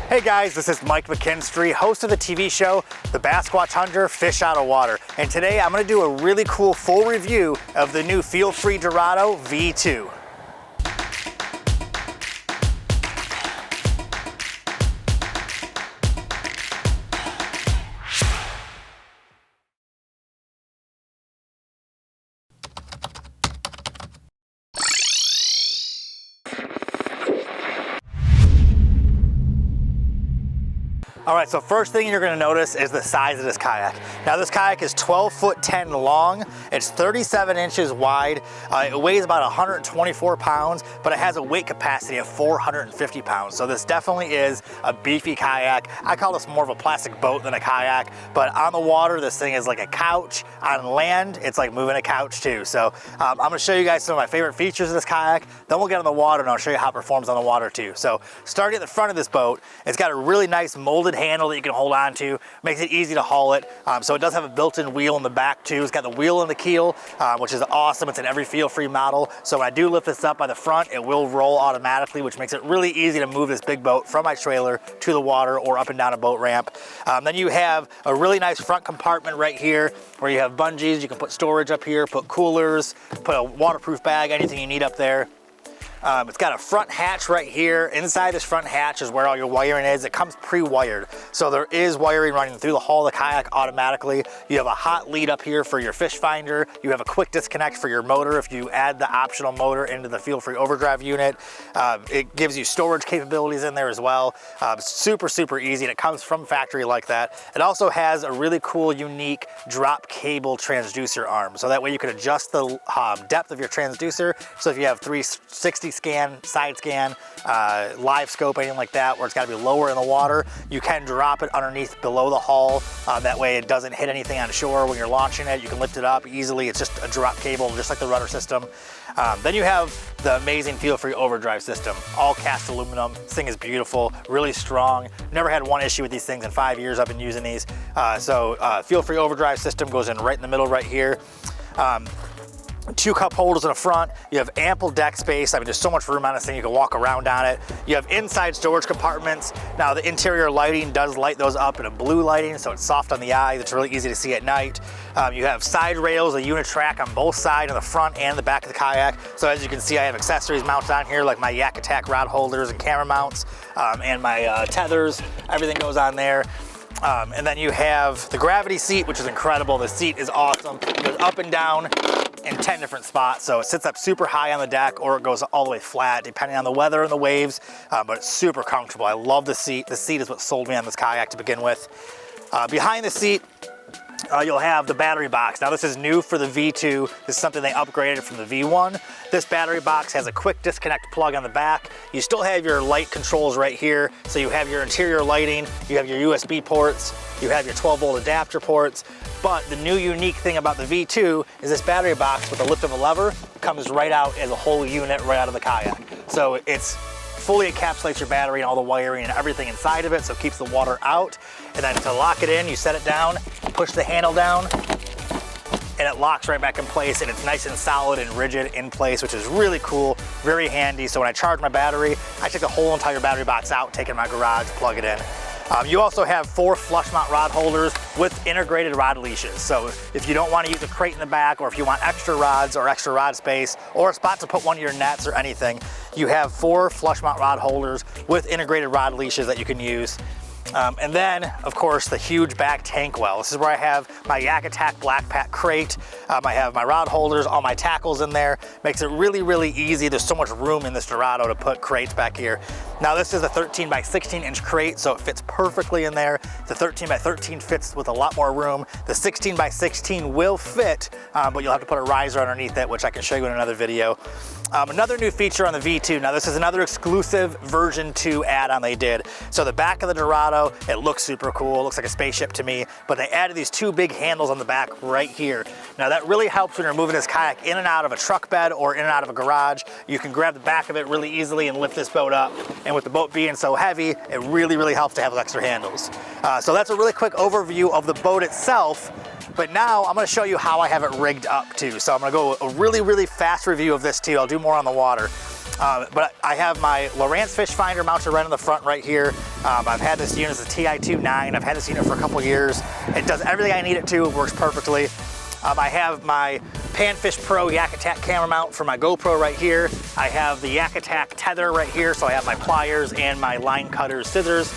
Hey guys, this is Mike McKinstry, host of the TV show, The Bassquatch Hunter Fish Out of Water. And today I'm going to do a really cool full review of the new Feelfree Dorado V2. All right, so first thing you're gonna notice is the size of this kayak. Now this kayak is 12 foot 10 long, it's 37 inches wide, it weighs about 124 pounds, but it has a weight capacity of 450 pounds. So this definitely is a beefy kayak. I call this more of a plastic boat than a kayak, but on the water, this thing is like a couch. On land, it's like moving a couch too. So I'm gonna show you guys some of my favorite features of this kayak, then we'll get on the water and I'll show you how it performs on the water too. So starting at the front of this boat, it's got a really nice molded handle that you can hold on to, makes it easy to haul it. So it does have a built-in wheel in the back too. It's got the wheel and the keel, which is awesome. It's in every Feelfree model. So when I do lift this up by the front, it will roll automatically, which makes it really easy to move this big boat from my trailer to the water or up and down a boat ramp. Then you have a really nice front compartment right here where you have bungees. You can put storage up here, put coolers, put a waterproof bag, anything you need up there. It's got a front hatch right here. Inside this front hatch is where all your wiring is. It comes pre-wired. So there is wiring running through the hull of the kayak automatically. You have a hot lead up here for your fish finder. You have a quick disconnect for your motor if you add the optional motor into the Feelfree overdrive unit. It gives you storage capabilities in there as well. Super, super easy, and it comes from factory like that. It also has a really cool, unique drop cable transducer arm. So that way you can adjust the depth of your transducer. So if you have 360 scan, side scan, live scope, anything like that, where it's got to be lower in the water, you can drop it underneath below the hull. That way it doesn't hit anything on shore when you're launching it. You can lift it up easily. It's just a drop cable, just like the rudder system. Then you have the amazing Feelfree overdrive system, all cast aluminum. This thing is beautiful, really strong. Never had one issue with these things in 5 years I've been using these. Feelfree overdrive system goes in right in the middle right here. 2 cup holders in the front. You have ample deck space. I mean, there's so much room on this thing. You can walk around on it. You have inside storage compartments. Now the interior lighting does light those up in a blue lighting, so it's soft on the eye. It's really easy to see at night. You have side rails, a unitrack on both sides, on the front and the back of the kayak. So as you can see, I have accessories mounted on here, like my Yak Attack rod holders and camera mounts, and my tethers. Everything goes on there. And then you have the gravity seat, which is incredible. The seat is awesome. It goes up and down in 10 different spots. So it sits up super high on the deck, or it goes all the way flat, depending on the weather and the waves, but it's super comfortable. I love the seat. The seat is what sold me on this kayak to begin with. Behind the seat, you'll have the battery box. Now this is new for the V2. This is something they upgraded from the V1. This battery box has a quick disconnect plug on the back. You still have your light controls right here. So you have your interior lighting, you have your USB ports, you have your 12-volt adapter ports. But the new unique thing about the V2 is this battery box with the lift of a lever comes right out as a whole unit right out of the kayak. So it's fully encapsulates your battery and all the wiring and everything inside of it, so it keeps the water out. And then to lock it in, you set it down, push the handle down, and it locks right back in place, and it's nice and solid and rigid in place, which is really cool, very handy. So when I charge my battery, I take the whole entire battery box out, take it in my garage, plug it in. You also have 4 flush mount rod holders with integrated rod leashes. So if you don't want to use a crate in the back, or if you want extra rods or extra rod space, or a spot to put one of your nets or anything, you have 4 flush mount rod holders with integrated rod leashes that you can use. And then, of course, the huge back tank well. This is where I have my Yak Attack Black Pack crate. I have my rod holders, all my tackles in there. Makes it really, really easy. There's so much room in this Dorado to put crates back here. Now this is a 13 by 16 inch crate, so it fits perfectly in there. The 13 by 13 fits with a lot more room. The 16 by 16 will fit, but you'll have to put a riser underneath it, which I can show you in another video. Another new feature on the V2, now this is another exclusive version 2 add-on they did. So the back of the Dorado, it looks super cool, it looks like a spaceship to me, but they added these 2 big handles on the back right here. Now that really helps when you're moving this kayak in and out of a truck bed or in and out of a garage. You can grab the back of it really easily and lift this boat up. And with the boat being so heavy, it really, really helps to have those extra handles. So that's a really quick overview of the boat itself. But now I'm gonna show you how I have it rigged up too. So I'm gonna go a really, really fast review of this too. I'll do more on the water. But I have my Lowrance fish finder mounted right on the front right here. I've had this unit as a TI-29. I've had this unit for a couple years. It does everything I need it to. It works perfectly. I have my Panfish Pro Yak Attack camera mount for my GoPro right here. I have the Yak Attack tether right here, so I have my pliers and my line cutters, scissors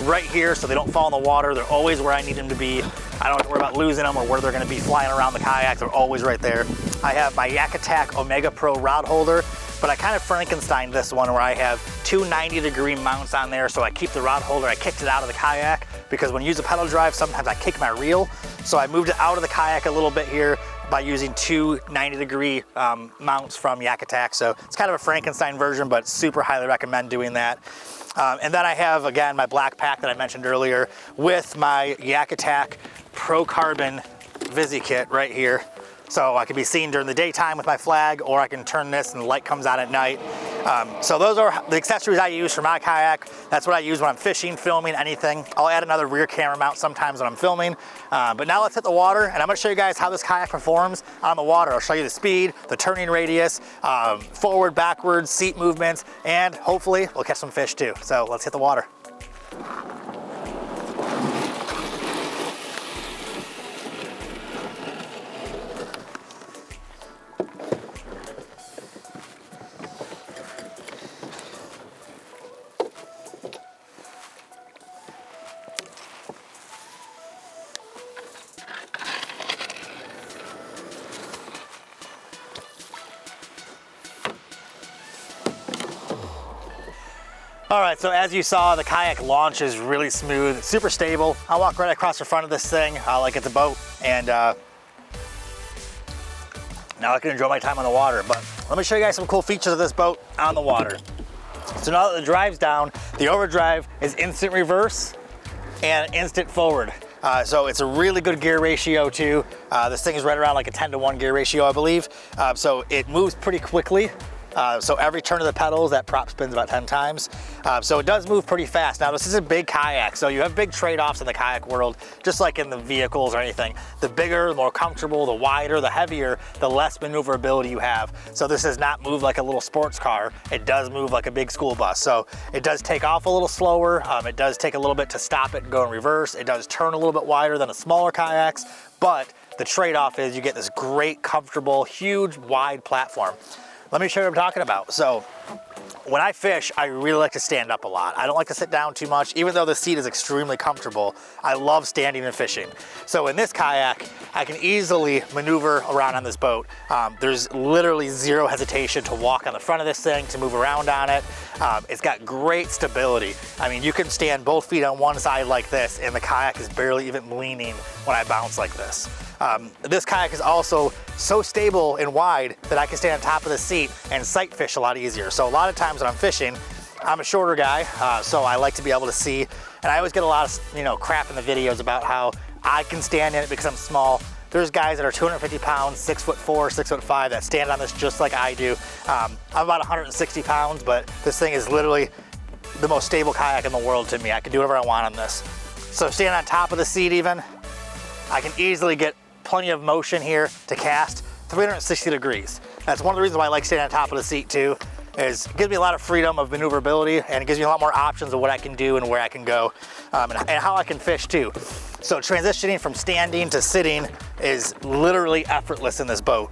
right here so they don't fall in the water. They're always where I need them to be. I don't have to worry about losing them or where they're gonna be flying around the kayak. They're always right there. I have my Yak Attack Omega Pro rod holder, but I kind of Frankensteined this one where I have two 90-degree mounts on there, so I keep the rod holder. I kicked it out of the kayak because when you use a pedal drive, sometimes I kick my reel. So I moved it out of the kayak a little bit here by using two 90-degree mounts from Yak Attack. So it's kind of a Frankenstein version, but super highly recommend doing that. And then I have, again, my black pack that I mentioned earlier with my Yak Attack Pro Carbon Visi kit right here. So I can be seen during the daytime with my flag, or I can turn this and the light comes on at night. So those are the accessories I use for my kayak. That's what I use when I'm fishing, filming, anything. I'll add another rear camera mount sometimes when I'm filming. But now let's hit the water, and I'm gonna show you guys how this kayak performs on the water. I'll show you the speed, the turning radius, forward, backwards, seat movements, and hopefully we'll catch some fish too. So let's hit the water. All right, so as you saw, the kayak launch is really smooth, super stable. I'll walk right across the front of this thing like it's a boat, and now I can enjoy my time on the water. But let me show you guys some cool features of this boat on the water. So now that the drive's down, the overdrive is instant reverse and instant forward. So it's a really good gear ratio too. This thing is right around like a 10-to-1 gear ratio, I believe. So it moves pretty quickly. So every turn of the pedals, that prop spins about 10 times. So it does move pretty fast. Now this is a big kayak, so you have big trade-offs in the kayak world, just like in the vehicles or anything. The bigger, the more comfortable, the wider, the heavier, the less maneuverability you have. So this does not move like a little sports car. It does move like a big school bus. So it does take off a little slower. It does take a little bit to stop it and go in reverse. It does turn a little bit wider than the smaller kayaks, but the trade-off is you get this great, comfortable, huge, wide platform. Let me show you what I'm talking about. So when I fish, I really like to stand up a lot. I don't like to sit down too much, even though the seat is extremely comfortable. I love standing and fishing. So in this kayak, I can easily maneuver around on this boat. There's literally zero hesitation to walk on the front of this thing, to move around on it. It's got great stability. I mean, you can stand both feet on one side like this, and the kayak is barely even leaning when I bounce like this. This kayak is also so stable and wide that I can stand on top of the seat and sight fish a lot easier. So a lot of times when I'm fishing, I'm a shorter guy, so I like to be able to see, and I always get a lot of crap in the videos about how I can stand in it because I'm small. There's guys that are 250 pounds, 6'4", 6'5", that stand on this just like I do. I'm about 160 pounds, but this thing is literally the most stable kayak in the world to me. I can do whatever I want on this. So standing on top of the seat even, I can easily get plenty of motion here to cast 360 degrees. That's one of the reasons why I like standing on top of the seat too, is it gives me a lot of freedom of maneuverability, and it gives me a lot more options of what I can do and where I can go, and how I can fish too. So transitioning from standing to sitting is literally effortless in this boat.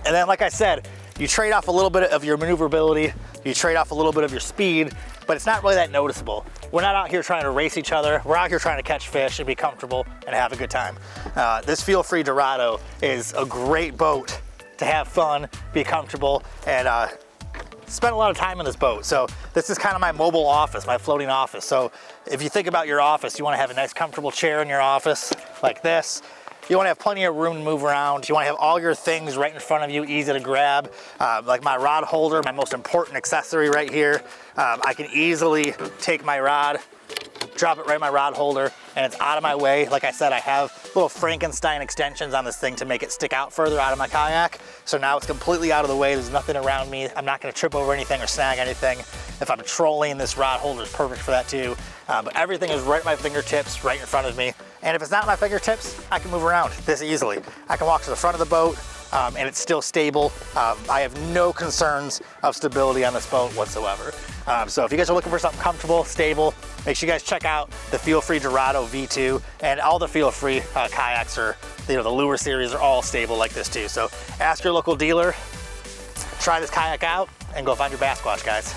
And then, like I said, you trade off a little bit of your maneuverability, you trade off a little bit of your speed, but it's not really that noticeable. We're not out here trying to race each other. We're out here trying to catch fish and be comfortable and have a good time. This Feelfree Dorado is a great boat to have fun, be comfortable, and spend a lot of time in this boat. So this is kind of my mobile office, my floating office. So if you think about your office, you want to have a nice comfortable chair in your office like this. You want to have plenty of room to move around. You want to have all your things right in front of you, easy to grab. Like my rod holder, my most important accessory right here. I can easily take my rod, drop it right in my rod holder, and it's out of my way. Like I said, I have little Frankenstein extensions on this thing to make it stick out further out of my kayak. So now it's completely out of the way. There's nothing around me. I'm not going to trip over anything or snag anything. If I'm trolling, this rod holder is perfect for that too. But everything is right at my fingertips, right in front of me. And if it's not at my fingertips, I can move around this easily. I can walk to the front of the boat. and it's still stable. I have no concerns of stability on this boat whatsoever. So if you guys are looking for something comfortable, stable, make sure you guys check out the Feelfree Dorado V2, and all the Feelfree kayaks are, you know, the lure series are all stable like this too. So ask your local dealer, try this kayak out, and go find your Bassquatch, guys.